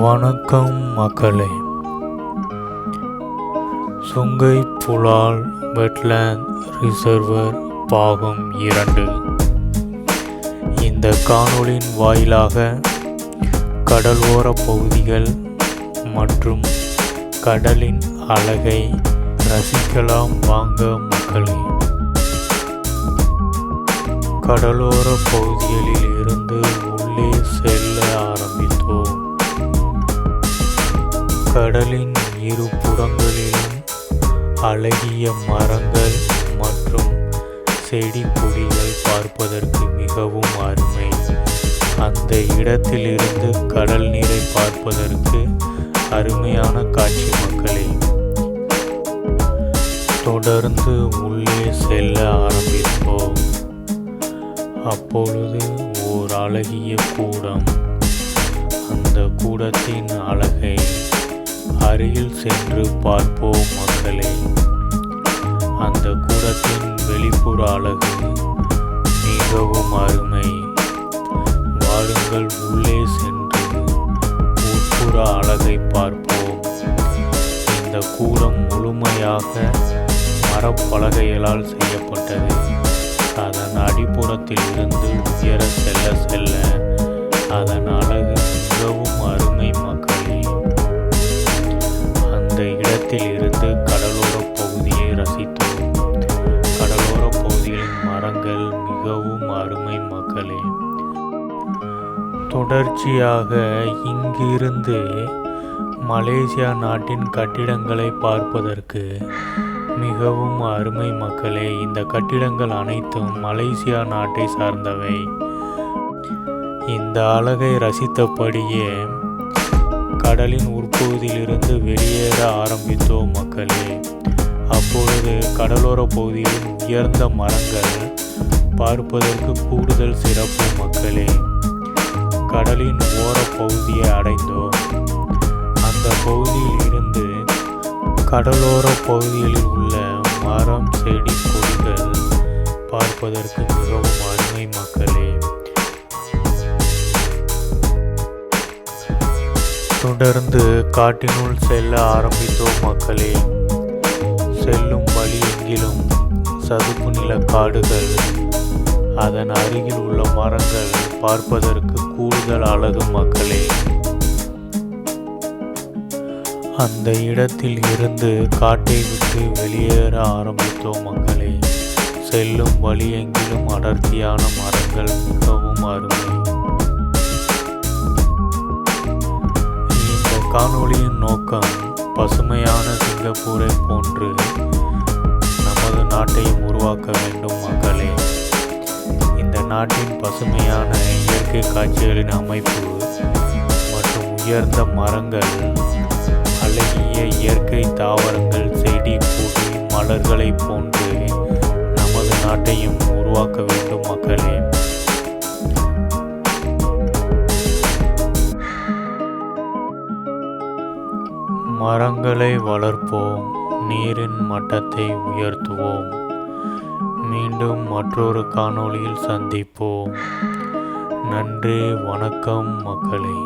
வணக்கம் மக்களே. சுங்கை புலால் வெட்லேண்ட் ரிசர்வர் பாகம் 2. இந்த காணொளியின் வாயிலாக கடலோர பகுதிகள் மற்றும் கடலின் அழகை ரசிக்கலாம் வாங்க மக்களே. கடலோர பகுதிகளில் இருந்து உள்ளே செல்ல ஆரம்பித்தோம். கடலின் இரு புறங்களிலும் அழகிய மரங்கள் மற்றும் செடி கொடிகள் பார்ப்பதற்கு மிகவும் அருமை. அந்த இடத்திலிருந்து கடல் நீரை பார்ப்பதற்கு அருமையான காட்சி மக்களே. தொடர்ந்து உள்ளே செல்ல ஆரம்பித்தோம். அப்பொழுது ஓர் அழகிய கூடம். அந்த கூடத்தின் அழகை அருகில் சென்று பார்ப்போம் மக்களே. அந்த கூடத்தின் வெளிப்புற அழகு மிகவும் அருமை. வாருங்கள் உள்ளே சென்று உட்புற அழகை பார்ப்போம். இந்த கூடம் முழுமையாக மரப்பலகைகளால் செய்யப்பட்டது. அதன் அடிப்புறத்தில் இருந்து உயர செல்ல செல்ல அதன் அழகு மிகவும் அருமை மக்களே. அந்த இடத்தில் இருந்து கடலோர பகுதியை ரசித்தோம். கடலோர பகுதிகளின் மரங்கள் மிகவும் அருமை மக்களே. தொடர்ச்சியாக இங்கிருந்து மலேசியா நாட்டின் கட்டிடங்களை பார்ப்பதற்கு மிகவும் அருமை மக்களே. இந்த கட்டிடங்கள் அனைத்தும் மலேசியா நாட்டை சார்ந்தவை. இந்த அழகை ரசித்தபடியே கடலின் உட்பகுதியிலிருந்து வெளியேற ஆரம்பித்தோம் மக்களே. அப்பொழுது கடலோர பகுதியில் உயர்ந்த மரங்கள் பார்ப்பதற்கு கூடுதல் சிறப்பு மக்களே. கடலின் ஓர பகுதியை அடைந்தோம். அந்த பகுதியில் இருந்து கடலோர பகுதிகளில் உள்ள மரம் செடி கொடிகள் பார்ப்பதற்கு மிகவும் அருமை மக்களே. தொடர்ந்து காட்டினுள் செல்ல ஆரம்பித்தோம் மக்களே. செல்லும் வழி எங்கிலும் சதுப்பு நில காடுகள், அதன் அருகில் உள்ள மரங்கள் பார்ப்பதற்கு கூடுதல் அழகு மக்களே. அந்த இடத்தில் இருந்து காட்டை விட்டு வெளியேற ஆரம்பித்தோம் மக்களே. செல்லும் வழி எங்கிலும் அடர்த்தியான மரங்கள் மிகவும் அருமை. இந்த காணொளியின் நோக்கம் பசுமையான சிங்கப்பூரை போன்று நமது நாட்டையும் உருவாக்க வேண்டும் மக்களே. இந்த நாட்டின் பசுமையான இயற்கை காட்சிகளின் அமைப்பு மற்றும் உயர்ந்த மரங்கள், அழகிய இயற்கை தாவரங்கள், செடி கொடி மலர்களை போன்று நமது நாட்டையும் உருவாக்க வேண்டும் மக்களே. மரங்களை வளர்ப்போம், நீரின் மட்டத்தை உயர்த்துவோம். மீண்டும் மற்றொரு காணொளியில் சந்திப்போம். நன்றி, வணக்கம் மக்களே.